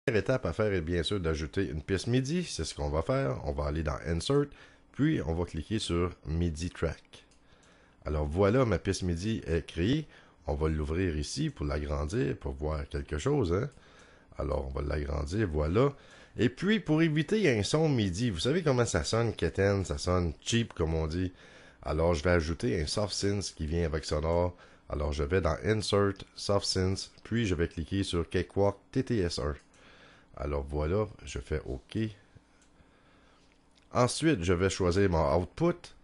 La première étape à faire est bien sûr d'ajouter une piste MIDI. C'est ce qu'on va faire. On va aller dans Insert, puis on va cliquer sur MIDI Track. Alors voilà, ma piste MIDI est créée. On va l'ouvrir ici pour l'agrandir, pour voir quelque chose. Hein? Alors on va l'agrandir, voilà. Et puis pour éviter un son MIDI, vous savez comment ça sonne quétaine, ça sonne cheap comme on dit. Alors je vais ajouter un soft synth qui vient avec Sonore. Alors je vais dans Insert, Soft Synth, puis je vais cliquer sur Cakewalk TTS1. Alors voilà, je fais OK. Ensuite, je vais choisir mon output,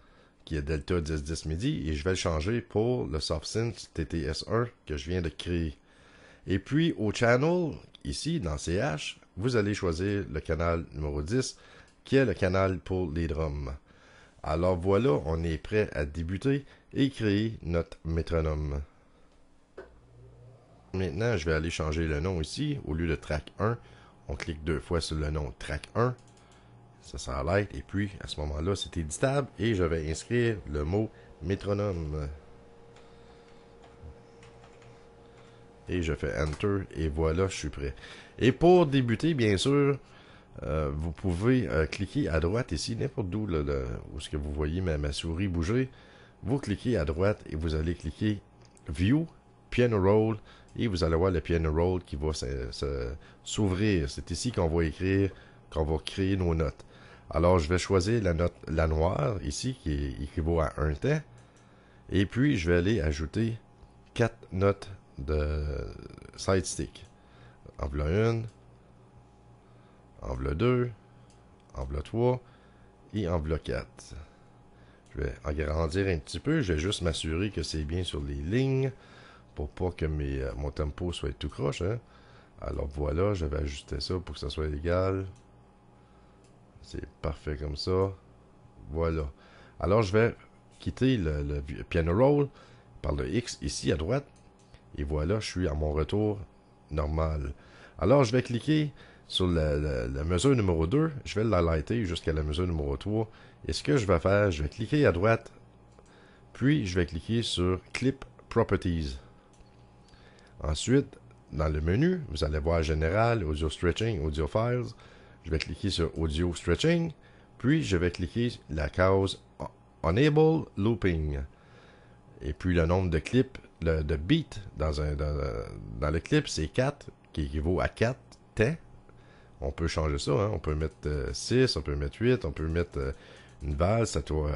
qui est Delta 1010 MIDI, et je vais le changer pour le Soft Synth TTS1 que je viens de créer. Et puis, au channel, ici, dans CH, vous allez choisir le canal numéro 10, qui est le canal pour les drums. Alors voilà, on est prêt à débuter et créer notre métronome. Maintenant, je vais aller changer le nom ici. Au lieu de track 1, on clique deux fois sur le nom track 1. Ça s'arrête et puis à ce moment-là, c'est éditable et je vais inscrire le mot métronome. Et je fais Enter et voilà, je suis prêt. Et pour débuter, bien sûr, vous pouvez cliquer à droite ici, n'importe où, où est-ce que vous voyez ma souris bouger. Vous cliquez à droite et vous allez cliquer View, Piano Roll, et vous allez voir le Piano Roll qui va s'ouvrir. C'est ici qu'on va écrire, qu'on va créer nos notes. Alors, je vais choisir la note, la noire, ici, qui équivaut à un temps. Et puis, je vais aller ajouter 4 notes de side stick. En voilà une, en voilà deux, en voilà trois et en voilà quatre. Je vais agrandir un petit peu. Je vais juste m'assurer que c'est bien sur les lignes pour pas que mon tempo soit tout croche. Hein? Alors voilà, je vais ajuster ça pour que ça soit égal. C'est parfait comme ça. Voilà. Alors je vais quitter le piano roll par le X ici à droite. Et voilà, je suis à mon retour normal. Alors je vais cliquer sur la mesure numéro 2. Je vais l'highlighter jusqu'à la mesure numéro 3. Et ce que je vais faire, je vais cliquer à droite. Puis je vais cliquer sur Clip Properties. Ensuite, dans le menu, vous allez voir Général, Audio Stretching, Audio Files. Je vais cliquer sur Audio Stretching. Puis, je vais cliquer la case Enable Looping. Et puis, le nombre de clips, de beats dans le clip, c'est 4, qui équivaut à 4 temps. On peut changer ça. Hein? On peut mettre 6, on peut mettre 8, on peut mettre une valse à 3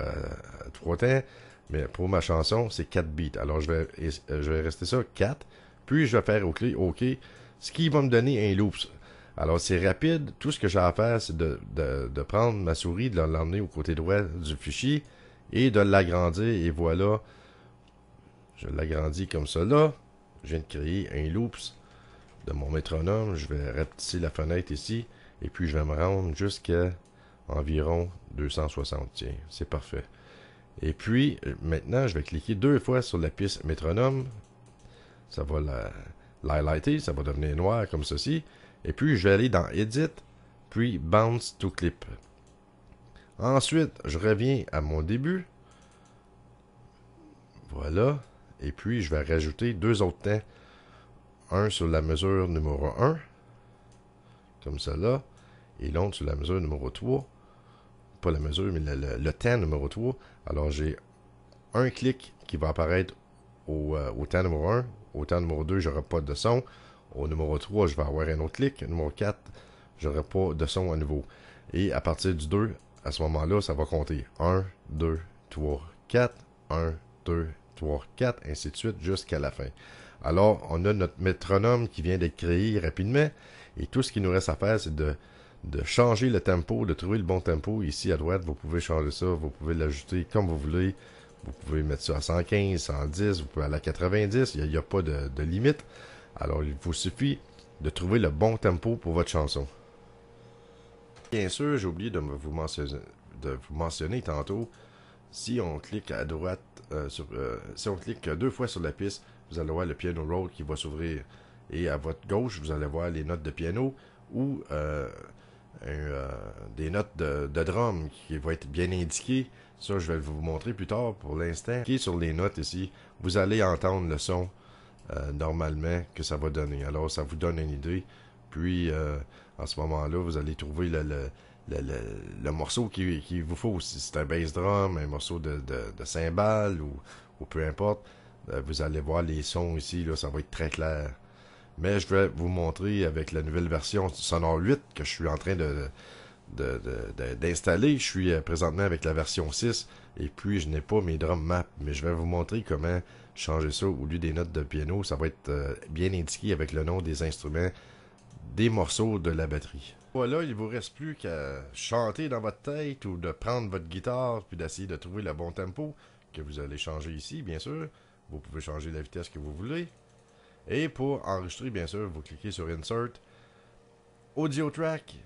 temps. Mais pour ma chanson, c'est 4 beats. Alors, je vais rester ça 4. Puis, je vais faire OK, ce qui va me donner un loop. Alors, c'est rapide. Tout ce que j'ai à faire, c'est de prendre ma souris, de l'emmener au côté droit du fichier et de l'agrandir. Et voilà, je l'agrandis comme ça là. Je viens de créer un loops de mon métronome. Je vais rapetisser la fenêtre ici. Et puis, je vais me rendre jusqu'à environ 260. Tiens, c'est parfait. Et puis, maintenant, je vais cliquer 2 fois sur la piste métronome. Ça va l'highlighter, ça va devenir noir comme ceci. Et puis, je vais aller dans Edit, puis Bounce to Clip. Ensuite, je reviens à mon début. Voilà. Et puis, je vais rajouter 2 autres temps. Un sur la mesure numéro 1, comme ça là. Et l'autre sur la mesure numéro 3. Pas la mesure, mais le temps numéro 3. Alors, j'ai un clic qui va apparaître au temps numéro 1. Au temps numéro 2, je n'aurai pas de son. Au numéro 3, je vais avoir un autre clic. Numéro 4, je n'aurai pas de son à nouveau. Et à partir du 2, à ce moment-là, ça va compter 1, 2, 3, 4, 1, 2, 3, 4, ainsi de suite jusqu'à la fin. Alors, on a notre métronome qui vient d'être créé rapidement. Et tout ce qu'il nous reste à faire, c'est de changer le tempo, de trouver le bon tempo. Ici à droite, vous pouvez changer ça, vous pouvez l'ajuster comme vous voulez. Vous pouvez mettre ça à 115, 110, vous pouvez aller à 90, il n'y a pas de limite. Alors, il vous suffit de trouver le bon tempo pour votre chanson. Bien sûr, j'ai oublié de vous mentionner tantôt, si on clique à droite, si on clique 2 fois sur la piste, vous allez voir le piano roll qui va s'ouvrir. Et à votre gauche, vous allez voir les notes de piano ou des notes de drum qui vont être bien indiquées. Ça, je vais vous montrer plus tard. Pour l'instant, cliquez sur les notes ici. Vous allez entendre le son normalement que ça va donner. Alors, ça vous donne une idée Puis, en ce moment-là, vous allez trouver le morceau qu'il vous faut. Si c'est un bass drum, un morceau de cymbale ou peu importe, vous allez voir les sons ici, là, ça va être très clair. Mais je vais vous montrer avec la nouvelle version Sonor 8 que je suis en train d'installer. Je suis présentement avec la version 6 et puis je n'ai pas mes drum maps, mais je vais vous montrer comment changer ça au lieu des notes de piano. Ça va être bien indiqué avec le nom des instruments, des morceaux de la batterie. Voilà, il vous reste plus qu'à chanter dans votre tête ou de prendre votre guitare puis d'essayer de trouver le bon tempo que vous allez changer ici, bien sûr. Vous pouvez changer la vitesse que vous voulez. Et pour enregistrer, bien sûr, vous cliquez sur Insert, Audio Track,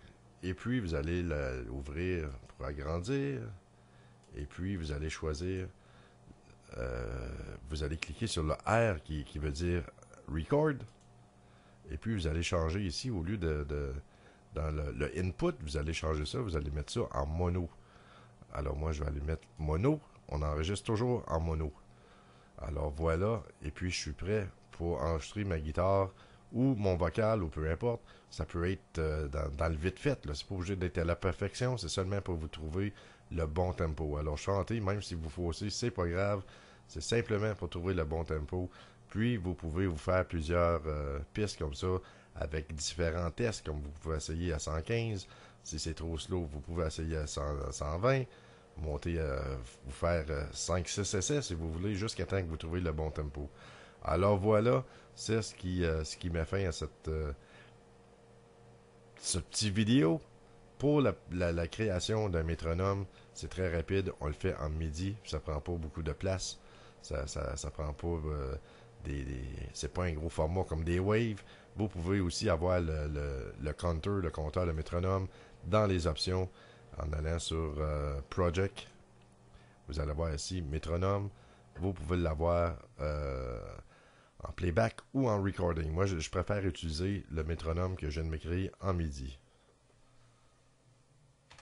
et puis vous allez l'ouvrir pour agrandir. Et puis vous allez choisir, vous allez cliquer sur le R qui veut dire Record. Et puis vous allez changer ici, au lieu dans le input, vous allez changer ça, vous allez mettre ça en mono. Alors moi je vais aller mettre mono, on enregistre toujours en mono. Alors voilà, et puis je suis prêt pour enregistrer ma guitare ou mon vocal ou peu importe. Ça peut être dans le vite fait, là. C'est pas obligé d'être à la perfection, c'est seulement pour vous trouver le bon tempo. Alors chanter, même si vous faussez, c'est pas grave, c'est simplement pour trouver le bon tempo. Puis vous pouvez vous faire plusieurs pistes comme ça avec différents tests, comme vous pouvez essayer à 115. Si c'est trop slow, vous pouvez essayer à 120. Monter, vous faire 5-6 essais si vous voulez, jusqu'à temps que vous trouvez le bon tempo. Alors voilà, c'est ce qui met fin à cette petite vidéo. Pour la création d'un métronome, c'est très rapide, on le fait en midi, ça prend pas beaucoup de place, ça prend pas c'est pas un gros format comme des waves. Vous pouvez aussi avoir le counter, le compteur, le métronome dans les options en allant sur Project. Vous allez voir ici métronome. Vous pouvez l'avoir en playback ou en recording. Moi, je préfère utiliser le métronome que je viens de me créer en midi.